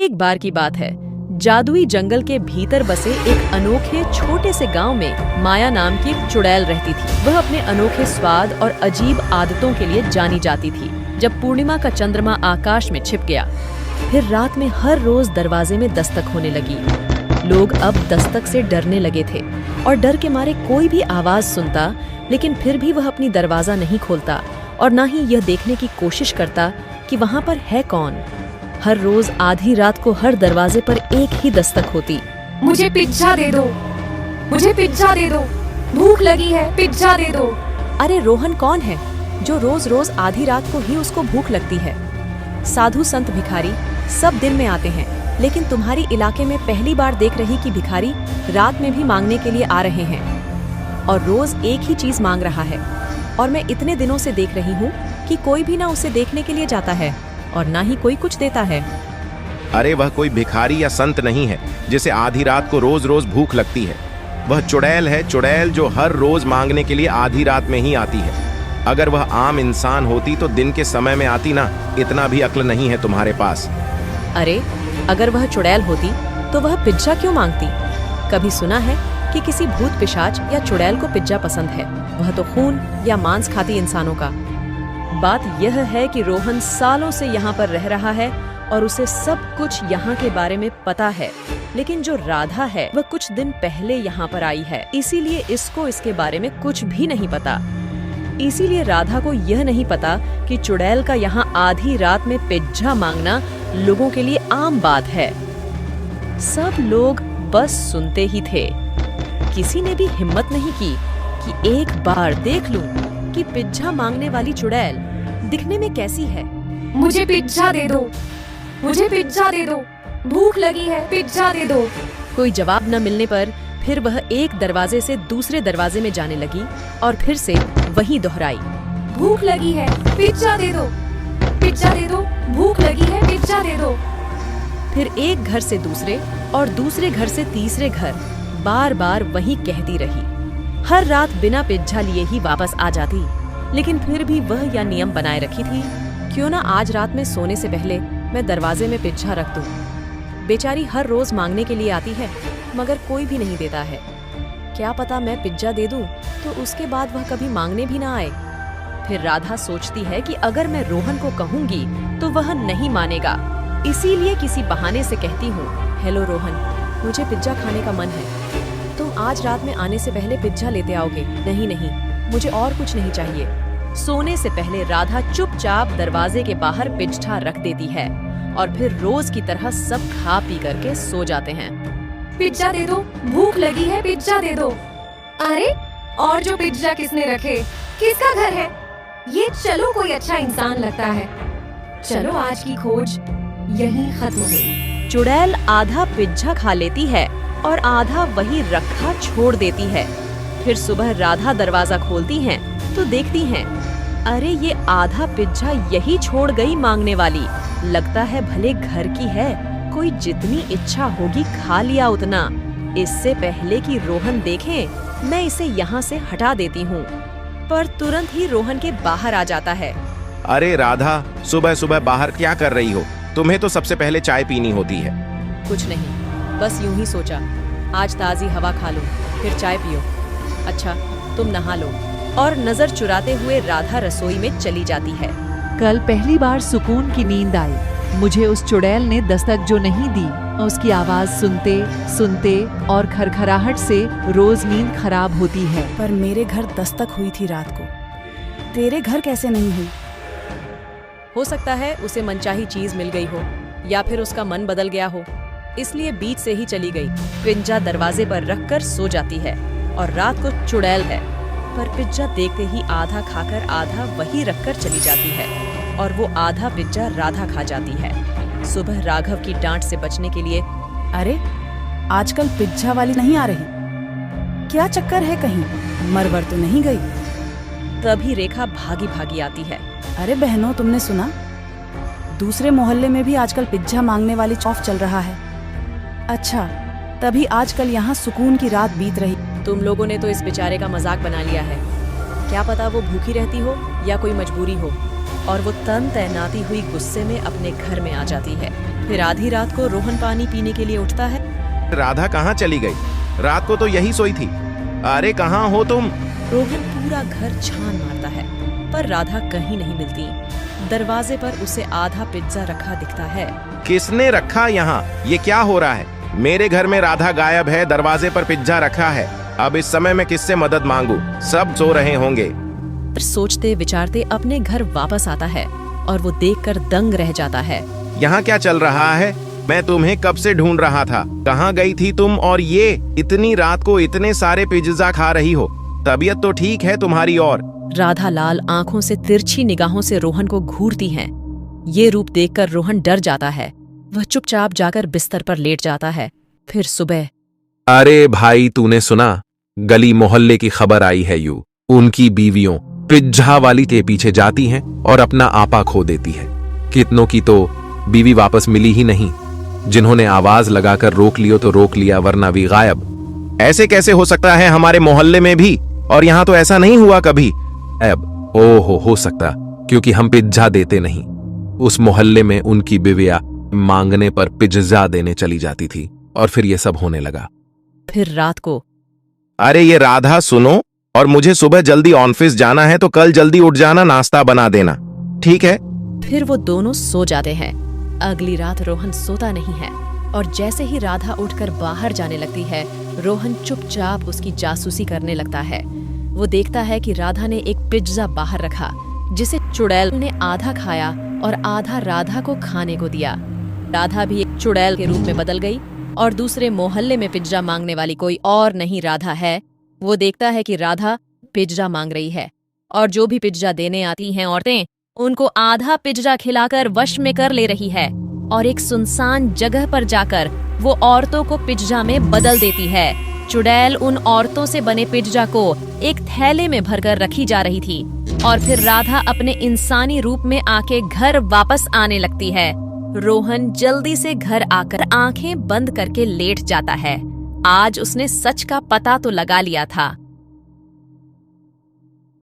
एक बार की बात है, जादुई जंगल के भीतर बसे एक अनोखे छोटे से गांव में माया नाम की एक चुड़ैल रहती थी। वह अपने अनोखे स्वाद और अजीब आदतों के लिए जानी जाती थी। जब पूर्णिमा का चंद्रमा आकाश में छिप गया, फिर रात में हर रोज दरवाजे में दस्तक होने लगी। लोग अब दस्तक से डरने लगे थे और डर के मारे कोई भी आवाज सुनता, लेकिन फिर भी वह अपनी दरवाजा नहीं खोलता और न ही यह देखने की कोशिश करता कि वहाँ पर है कौन। हर रोज आधी रात को हर दरवाजे पर एक ही दस्तक होती। मुझे पिज्जा दे दो, मुझे पिज्जा दे दो, भूख लगी है, पिज्जा दे दो। अरे रोहन कौन है जो रोज रोज आधी रात को ही उसको भूख लगती है? साधु संत भिखारी सब दिन में आते हैं, लेकिन तुम्हारी इलाके में पहली बार देख रही कि भिखारी रात में भी मांगने के लिए आ रहे हैं और रोज एक ही चीज मांग रहा है। और मैं इतने दिनों से देख रही हूँ कि कोई भी ना उसे देखने के लिए जाता है और ना ही कोई कुछ देता है। अरे वह कोई भिखारी या संत नहीं है जिसे आधी रात को रोज रोज भूख लगती है। वह चुड़ैल है, चुड़ैल जो हर रोज मांगने के लिए आधी रात में ही आती है। अगर वह आम इंसान होती तो दिन के समय में आती ना। इतना भी अक्ल नहीं है तुम्हारे पास। अरे अगर वह चुड़ैल होती तो वह पिज्जा क्यों मांगती? कभी सुना है कि किसी भूत पिशाच या चुड़ैल को पिज्जा पसंद है? वह तो खून या मांस खाती इंसानों का। बात यह है कि रोहन सालों से यहाँ पर रह रहा है और उसे सब कुछ यहाँ के बारे में पता है, लेकिन जो राधा है वह कुछ दिन पहले यहाँ पर आई है, इसीलिए इसको इसके बारे में कुछ भी नहीं पता। इसीलिए राधा को यह नहीं पता कि चुड़ैल का यहाँ आधी रात में पिज्जा मांगना लोगों के लिए आम बात है। सब लोग बस सुनते ही थे। किसी ने भी हिम्मत नहीं की कि एक बार देख लूं कि पिज्जा मांगने वाली चुड़ैल दिखने में कैसी है। मुझे पिज्जा दे दो, मुझे पिज्जा दे दो, भूख लगी है, पिज्जा दे दो। कोई जवाब न मिलने पर फिर वह एक दरवाजे से दूसरे दरवाजे में जाने लगी और फिर से वही दोहराई, भूख लगी है, पिज्जा दे दो, पिज्जा दे दो, भूख लगी है, पिज्जा दे दो। फिर एक घर से दूसरे और दूसरे घर से तीसरे घर बार बार वही कहती रही। हर रात बिना पिज्जा लिए ही वापस आ जाती, लेकिन फिर भी वह यह नियम बनाए रखी थी, क्यों ना आज रात में सोने से पहले मैं दरवाजे में पिज्जा रख दूं। बेचारी हर रोज मांगने के लिए आती है, मगर कोई भी नहीं देता है। क्या पता मैं पिज्जा दे दूं तो उसके बाद वह कभी मांगने भी ना आए। फिर राधा सोचती है कि अगर मैं रोहन को कहूंगी तो वह नहीं मानेगा, इसीलिए किसी बहाने से कहती हूँ, हेलो रोहन, मुझे पिज्जा खाने का मन है। तुम आज रात में आने से पहले पिज्जा लेते आओगे? नहीं नहीं, मुझे और कुछ नहीं चाहिए। सोने से पहले राधा चुपचाप दरवाजे के बाहर पिज्जा रख देती है और फिर रोज की तरह सब खा पी करके सो जाते हैं। पिज्जा दे दो, भूख लगी है, पिज्जा दे दो। अरे और जो पिज्जा किसने रखे? किसका घर है ये? चलो कोई अच्छा इंसान लगता है। चलो आज की खोज यहीं खत्म हुई। चुड़ैल आधा पिज्जा खा लेती है और आधा वही रखा छोड़ देती है। फिर सुबह राधा दरवाजा खोलती हैं तो देखती हैं, अरे ये आधा पिज्जा यही छोड़ गई मांगने वाली। लगता है भले घर की है, कोई जितनी इच्छा होगी खा लिया उतना। इससे पहले कि रोहन देखे, मैं इसे यहाँ से हटा देती हूँ। पर तुरंत ही रोहन के बाहर आ जाता है। अरे राधा, सुबह सुबह बाहर क्या कर रही हो? तुम्हें तो सबसे पहले चाय पीनी होती है। कुछ नहीं, बस यूं ही सोचा आज ताज़ी हवा खा लूं, फिर चाय पियो। अच्छा तुम नहा लो। और नजर चुराते हुए राधा रसोई में चली जाती है। कल पहली बार सुकून की नींद आई। मुझे उस चुड़ैल ने दस्तक जो नहीं दी, उसकी आवाज सुनते सुनते और खरखराहट से रोज नींद खराब होती है। पर मेरे घर दस्तक हुई थी रात को, तेरे घर कैसे नहीं हुई? हो सकता है उसे मनचाही चीज मिल गई हो या फिर उसका मन बदल गया हो, इसलिए बीच से ही चली गई। पिज्जा दरवाजे पर रखकर सो जाती है और रात को चुड़ैल है, पर पिज्जा देखते ही आधा खाकर आधा वही रखकर चली जाती है और वो आधा पिज्जा राधा खा जाती है। सुबह राघव की डांट से बचने के लिए, अरे आजकल पिज्जा वाली नहीं आ रही, क्या चक्कर है? कहीं मरवर तो नहीं गई? तभी रेखा भागी भागी आती है। अरे बहनों, तुमने सुना? दूसरे मोहल्ले में भी आजकल पिज्जा मांगने वाली चौफ चल रहा है। अच्छा, तभी आजकल यहाँ सुकून की रात बीत रही। तुम लोगों ने तो इस बेचारे का मजाक बना लिया है। क्या पता वो भूखी रहती हो या कोई मजबूरी हो, और वो तन तैनाती हुई गुस्से में अपने घर में आ जाती है। फिर आधी रात को रोहन पानी पीने के लिए उठता है। राधा कहाँ चली गई? रात को तो यही सोई थी। अरे कहाँ हो तुम? रोहन पूरा घर छान मारता है पर राधा कहीं नहीं मिलती। दरवाजे पर उसे आधा पिज्जा रखा दिखता है। किसने रखा यहाँ? ये क्या हो रहा है? मेरे घर में राधा गायब है, दरवाजे पर पिज्जा रखा है। अब इस समय मैं किससे मदद मांगू? सब सो रहे होंगे। पर सोचते विचारते अपने घर वापस आता है और वो देखकर दंग रह जाता है। यहाँ क्या चल रहा है? मैं तुम्हें कब से ढूंढ रहा था। कहाँ गई थी तुम? और ये इतनी रात को इतने सारे पिज्जा खा रही हो? तबीयत तो ठीक है तुम्हारी? और राधा लाल आंखों से तिरछी निगाहों से रोहन को घूरती हैं। ये रूप देखकर रोहन डर जाता है। वह चुपचाप जाकर बिस्तर पर लेट जाता है। फिर सुबह, अरे भाई, तूने सुना? गली मोहल्ले की खबर आई है। उनकी बीवियों पिज्जा वाली के पीछे जाती हैं और अपना आपा खो देती है। कितनों की तो बीवी वापस मिली ही नहीं। जिन्होंने आवाज लगाकर रोक लियो तो रोक लिया, वरना भी गायब। ऐसे कैसे हो सकता है हमारे मोहल्ले में भी? और यहाँ तो ऐसा नहीं हुआ कभी। अब ओहो, हो सकता, क्योंकि हम पिज्जा देते नहीं। उस मोहल्ले में उनकी बीवियां मांगने पर पिज्जा देने चली जाती थी और फिर ये सब होने लगा। फिर रात को, अरे ये राधा सुनो, और मुझे सुबह जल्दी ऑफिस जाना है तो कल जल्दी उठ जाना, नाश्ता बना देना, ठीक है? फिर वो दोनों सो जाते हैं। अगली रात रोहन सोता नहीं है और जैसे ही राधा उठकर बाहर जाने लगती है, रोहन चुपचाप उसकी जासूसी करने लगता है। वो देखता है कि राधा ने एक पिज्जा बाहर रखा जिसे चुड़ैल ने आधा खाया और आधा राधा को खाने को दिया। राधा भी एक चुड़ैल के रूप में बदल गई और दूसरे मोहल्ले में पिज्जा मांगने वाली कोई और नहीं राधा है। वो देखता है कि राधा पिज्जा मांग रही है और जो भी पिज्जा देने आती हैं औरतें, उनको आधा पिज्जा खिलाकर वश में कर ले रही है और एक सुनसान जगह पर जाकर वो औरतों को पिज्जा में बदल देती है। चुड़ैल उन औरतों से बने पिज्जा को एक थैले में भरकर रखी जा रही थी और फिर राधा अपने इंसानी रूप में आके घर वापस आने लगती है। रोहन जल्दी से घर आकर आंखें बंद करके लेट जाता है। आज उसने सच का पता तो लगा लिया था।